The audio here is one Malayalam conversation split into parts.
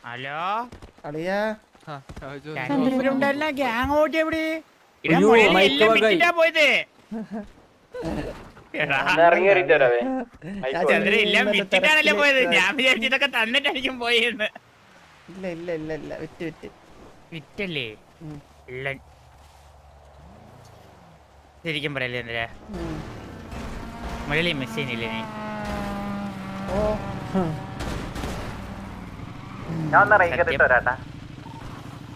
ഹലോ അളിയാ ഗ്യാങ് ഓട്ടി എവിടെ പോയത് എല്ലാം വിറ്റിട്ടാണല്ലേ പോയത്. ഞാൻ വിചാരിച്ചു ഇതൊക്കെ തന്നിട്ടായിരിക്കും പോയെന്ന്. ഇല്ല ഇല്ല ഇല്ല ഇല്ല വിറ്റ് വിറ്റ് വിറ്റല്ലേ? ഇല്ല ശരിക്കും പറയല്ലേ എന്തിനാ മുരളി മിസ് ചെയ്യുന്നില്ലേ നീ?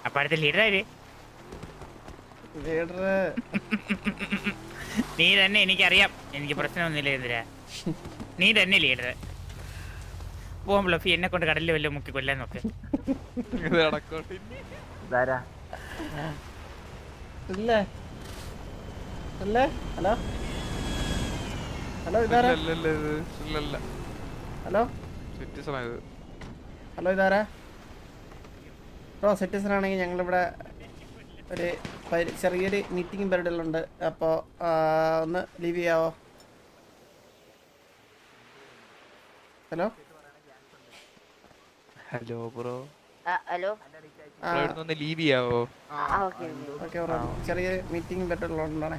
അപ്പൊ അടുത്ത ലീഡർ ആര്? നീ തന്നെ. എനിക്കറിയാം, എനിക്ക് പ്രശ്നമൊന്നുമില്ല എന്തിനാ. നീ തന്നെ ലീഡർ. പോകാൻ ബ്ലഫി എന്നെ കൊണ്ട് കടലിൽ വല്ല മുക്കി കൊല്ലാൻ നോക്ക്. ഹലോ ഹലോ ഇതാരാ? ഹലോ ഹലോ ഇതാരാ? ബ്രോ സിറ്റിസൺ ആണെങ്കിൽ ഞങ്ങളിവിടെ ഒരു ചെറിയൊരു മീറ്റിംഗ് പരിപാടികളുണ്ട്. അപ്പോൾ ഒന്ന് ലീവ് ചെയ്യാവോ? Hello hello bro. Hello leave ചെയ്യാവോ? ഓക്കെ ബ്രോ, ചെറിയൊരു മീറ്റിംഗ് പരിപാടികളുണ്ടാണേ.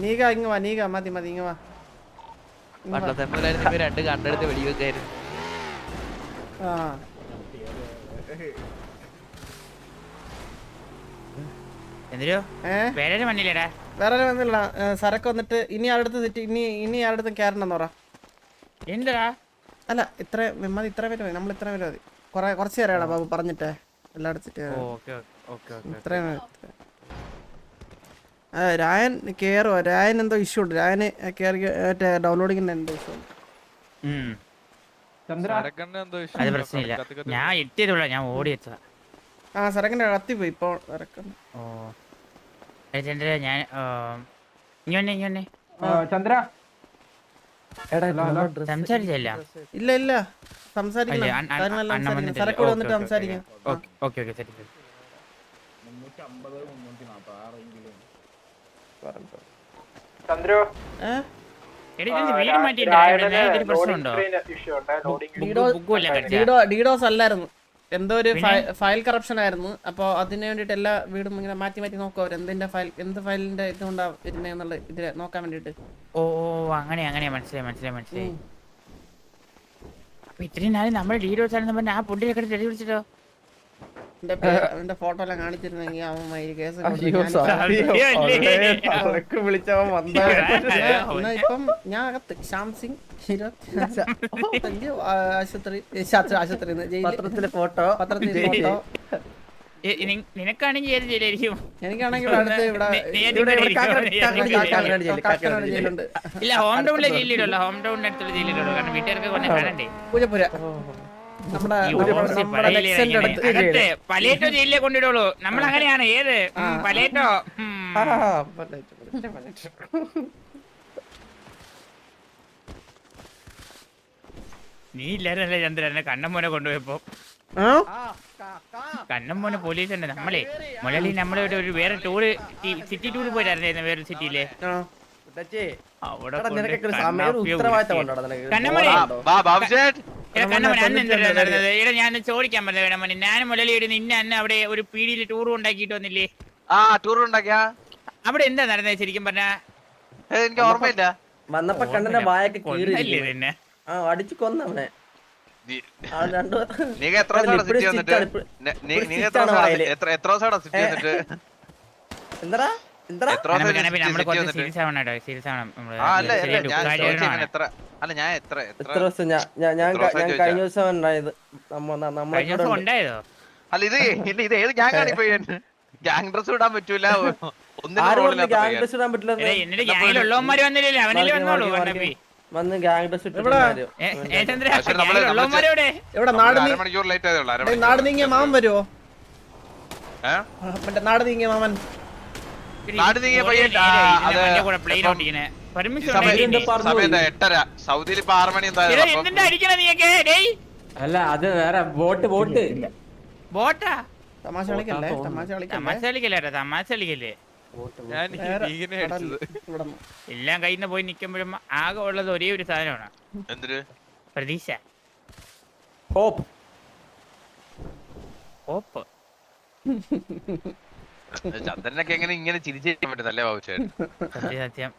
നീക ഇങ്ങ് വാ, നീക മതി മതി ഇങ്ങ് വാ. രണ്ട് കണ്ടെടുത്ത് വെടിവെക്കായിരുന്നു. വേറെ വന്നില്ലേടാ? വേറെ വന്നില്ല. സരക്ക് വന്നിട്ട് ഇനി ആരുടെ തെറ്റി ഇനി ആരുടെ കയറണമെന്ന് പറ. എന്താ? അല്ല ഇത്ര മതി, ഇത്ര പേര് മതി. നമ്മൾ ഇത്ര പേര് മതി. കുറച്ച് പേരാണ് ബാബു പറഞ്ഞിട്ടേ എല്ലായിടത്തിട്ട് ഇത്രയും. രായൻ കയറുക. രായൻ എന്തോ ഇഷ്യൂ ഉണ്ട്. രായന് കയറി മറ്റേ ഡൗൺലോഡിങ്ങിന് എന്തോ ഇഷ്യൂ ഉണ്ട്. അത് പ്രശ്നമില്ല, ഞാൻ എത്തിയതുള്ള ഞാൻ ഓടി എത്താ. സരക്കിന്റെ കത്തിപ്പോയി ഇപ്പോൾ. ഓ ചന്ദ്ര, ഞാൻ ഇങ്ങനെ ചന്ദ്ര സംസാരിച്ചല്ല. ഇല്ല ഇല്ല സംസാരിക്കണം. സരക്കോട് വന്നിട്ട് സംസാരിക്കാം. ഡീഡോസ് അല്ലായിരുന്നു, എന്തോ ഒരു ഫയൽ കറപ്ഷൻ ആയിരുന്നു. അപ്പോൾ അതിന് വേണ്ടിയിട്ട് എല്ലാ വീടും ഇങ്ങനെ മാറ്റി മാറ്റി നോക്കും അവർ. എന്ത് ഫയലിന്റെ ഇതുകൊണ്ടാ വരുന്നേന്നുള്ള ഇത് നോക്കാൻ വേണ്ടിട്ട്. ഓ അങ്ങനെ മനസ്സിലായി. അപ്പൊ ഇത്രയും നാളെ നമ്മുടെ ഡീഡോസ് ആണെന്ന് പറഞ്ഞാൽ ആ പൊടിയൊക്കെ തെളി വിളിച്ചിട്ടോ എന്റെ ഫോട്ടോ എല്ലാം കാണിച്ചിരുന്നെങ്കിൽ അവൻ കേസ് ഇപ്പം ഞാൻ അകത്ത് ശ്യാം സിംഗ് ആശുപത്രി പത്രത്തിലെ ഫോട്ടോ. നിനക്കാണെങ്കിൽ ഏത് ജയിലായിരിക്കും? എനിക്കാണെങ്കിൽ അടുത്ത് ജയിലുണ്ട്. ഇല്ല, ഹോം ടൗണിലെ ജയിലിലുള്ള ഹോം ടൗണിന്റെ അടുത്തുള്ള ജയിലിലുള്ളൂ. കാരണം വീട്ടുകാർക്ക് കൊണ്ടേ കാണണ്ടേ. പൂജപ്പുര നമ്മുടെ പലേറ്റോ ജയിലിലെ കൊണ്ടിടുള്ളൂ. നമ്മൾ അങ്ങനെയാണ്. ഏത് പലേറ്റോ? നീ ഇല്ലായിരുന്നല്ലേ ചന്ദ്രൻ എന്നെ കണ്ണമ്മോനെ കൊണ്ടുപോയപ്പോ? കണ്ണമ്മോനെ പോലീസ് ഉണ്ട്. നമ്മളെ മുരളി നമ്മളെ ഒരു വേറെ ടൂറ് സിറ്റി ടൂർ പോയിട്ടായിരുന്നു വേറൊരു സിറ്റിയിലെ. അവിടെ ഞാൻ ചോദിക്കാൻ പറഞ്ഞത് വേണമണി. ഞാനും മുരളിയുടെ നിന്നെ അന്ന് അവിടെ ഒരു പീടിയിൽ ടൂർ ഉണ്ടാക്കിയിട്ട് വന്നില്ലേ? അവിടെ എന്താ നടന്നത് ശരിക്കും പറഞ്ഞ? എനിക്ക് ഓർമ്മയില്ല. വന്നപ്പോ കണ്ണന്റെ വായൊക്കെ പിന്നെ അടിച്ചു കൊന്നവനെ. എന്താ കഴിഞ്ഞ ദിവസം ഉണ്ടായത് ഉണ്ടായതോ? അല്ല ഇത് ഏത് ഗ്യാങ് ആണ് ഇപ്പൊ? ഗ്യാങ് ഡ്രസ് ഇടാൻ പറ്റൂല. ഉള്ളവന്മാര് വന്നില്ലല്ലോ, അവനല്ലേ വന്നോളൂ. വന്ന് ഗ്യാങ് ഡ്രസ് നാട് നീങ്ങിയ മാമൻ വരുമോ? നാട് നീങ്ങിയ മാമൻ സൗദിയിൽ ഇപ്പൊ 6 മണി. അല്ല അത് വേറെ ബോട്ട് ബോട്ടാ? തമാശ കളിക്കല്ലേ? എല്ലാം കയ്യിൽ നിന്ന് പോയി നിക്കുമ്പോഴും ആകെ ഉള്ളത് ഒരേ ഒരു സാധനമാണ്. പ്രതീക്ഷ. ഓപ്പ് ചന്ദ്രനൊക്കെ എങ്ങനെ ഇങ്ങനെ ചിരിച്ചിരിക്കാൻ പറ്റുന്നല്ലേ ബാബുച്ചേട്ടൻ? സത്യം സത്യം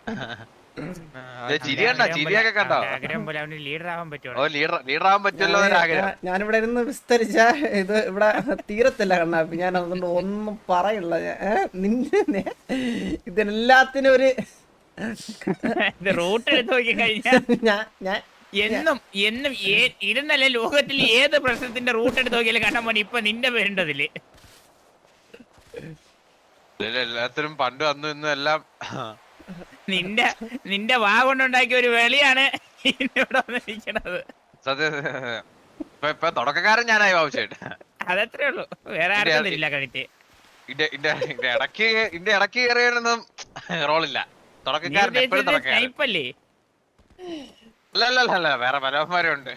ചിരി കണ്ടോ? ചിരിയൊക്കെ കണ്ടോ? ആഗ്രഹം പോലെ അവന് ലീഡർ ആവാൻ പറ്റുമോ? ഓ ലീഡർ ആവാൻ പറ്റുമല്ലോ എന്നൊരാഗ്രഹം. ഞാനിവിടെ ഇരുന്ന് വിസ്തരിച്ച ഇത് ഇവിടെ തീരത്തില്ല കണ്ണാപ്പി. ഞാൻ അതുകൊണ്ട് ഒന്നും പറയില്ല. നിന്നെ ഇതിനെല്ലാത്തിനും ഒരു റൂട്ട് എടുത്ത് നോക്കി കഴിഞ്ഞാൽ ഞാൻ എന്നും എന്നും ഇരുന്നല്ലേ ലോകത്തിൽ ഏത് പ്രശ്നത്തിന്റെ റൂട്ട് എടുത്ത് നോക്കിയാലും കണ്ടാൽ മതി ഇപ്പൊ നിന്റെ പേരുണ്ടതില്. എല്ലാത്തിനും പണ്ട് അന്നും ഇന്നും എല്ലാം നിന്റെ വാ കൊണ്ടുണ്ടാക്കിയ ഒരു വെളിയാണ് ഇവിടെ വന്നിരിക്കണത്. സത്യം. ഇപ്പൊ തുടക്കക്കാരൻ ഞാനായി ബാബുച്ചേട്ടൻ. അതത്രേ ഉള്ളൂ, വേറെ ആർക്കും തരില്ല ക്രെഡിറ്റ്. ഇടയ്ക്ക് കയറിയൊന്നും റോളില്ല. തുടക്കക്കാരൻ എപ്പോഴും തുടക്കക്കാരൻ. സ്നൈപ്പല്ലേ? അല്ല വേറെ പലവന്മാരും ഉണ്ട്.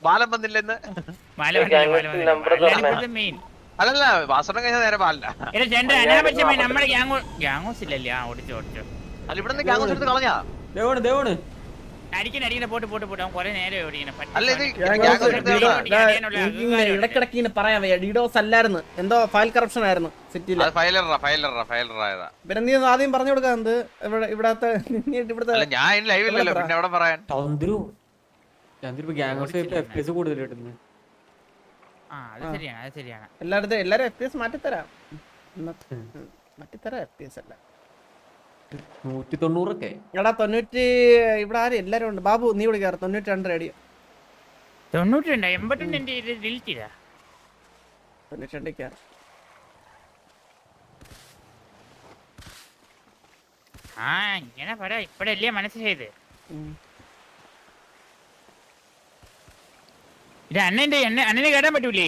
ബാലം വന്നില്ലെന്ന്. മെയിൻ അല്ലല്ല വാസനം കഴിഞ്ഞാൽ നേരെ പാലില്ല. അനാവശ്യമായി നമ്മുടെ ഗ്യാങ്ങോസ് ഇല്ലല്ലേ? ആ ഓടിച്ചോ അല്ല ഇവിടെ നിന്ന് ഗ്യാങ്ങോസ് എടുത്ത് കളഞ്ഞാ. ദേവണ് അടിക്കണ പോട്ട് അവൻ കൊറേ നേരം അല്ല ഇത് ഇടക്കിടക്ക് ഇങ്ങനെ പറയാൻ വയ്യ. ഡീഡോസ് അല്ലായിരുന്നു, എന്തോ ഫയൽ കറപ്ഷൻ ആയിരുന്നു സിറ്റിയില്. ഫയലറായതാ. പിന്നെ നീ ആദ്യം പറഞ്ഞു കൊടുക്കാൻ എന്ത് ഇവിടത്തെ അല്ല ഞാൻ ലൈവില്ലല്ലോ, പിന്നെ അവിടെ പറയാൻ. ചന്ദ്രു ഗ്യാങ്സ് FPS കൂടുതൽ കിട്ടുന്നു. അത് ശരിയാണ്. എല്ലാരും FPS മാറ്റിത്തരാം. മാറ്റിത്തരാം FPS അല്ല 190 ഒക്കെ. എടാ 90 ഇവിടെ ആരും എല്ലാരും ഉണ്ട്. ബാബു നീ ഇവിടെ കയറി 92 റേഡിയോ 92 82 എന്റെ ഡിലീറ്റ് ചെയ്താ 92 കയറി. ഇങ്ങനെ പറയാ ഇപ്പഴല്ലേ മനസ്സിലായത്. ഇത് അണ്ണന് കയറാൻ പറ്റൂലേ?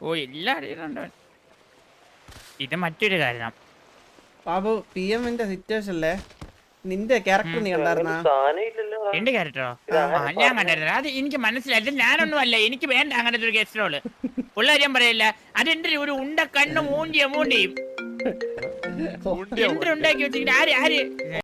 ഓ എല്ലാ അടിയിലുണ്ടോ? ഇത് മറ്റൊരു കാരണം. ബാബു PM-ന്റെ സിറ്റുവേഷനിലെ നിന്റെ ക്യാരക്ടർ നീ കണ്ടായിരുന്നാ? എന്റെ ക്യാരക്ടറോ? ഞാൻ കണ്ടായിരുന്നു. അത് എനിക്ക് മനസ്സിലായത് ഞാനൊന്നും അല്ല, എനിക്ക് വേണ്ട അങ്ങനത്തെ ഒരു ഗസ്റ്റ് റോള്. ഉള്ള കാര്യം പറയല്ല, അതെന്റെ ഒരു ഉണ്ട കണ്ണും മൂണ്ടിയും എന്തിനുണ്ടാക്കി വെച്ചിട്ട് ആര്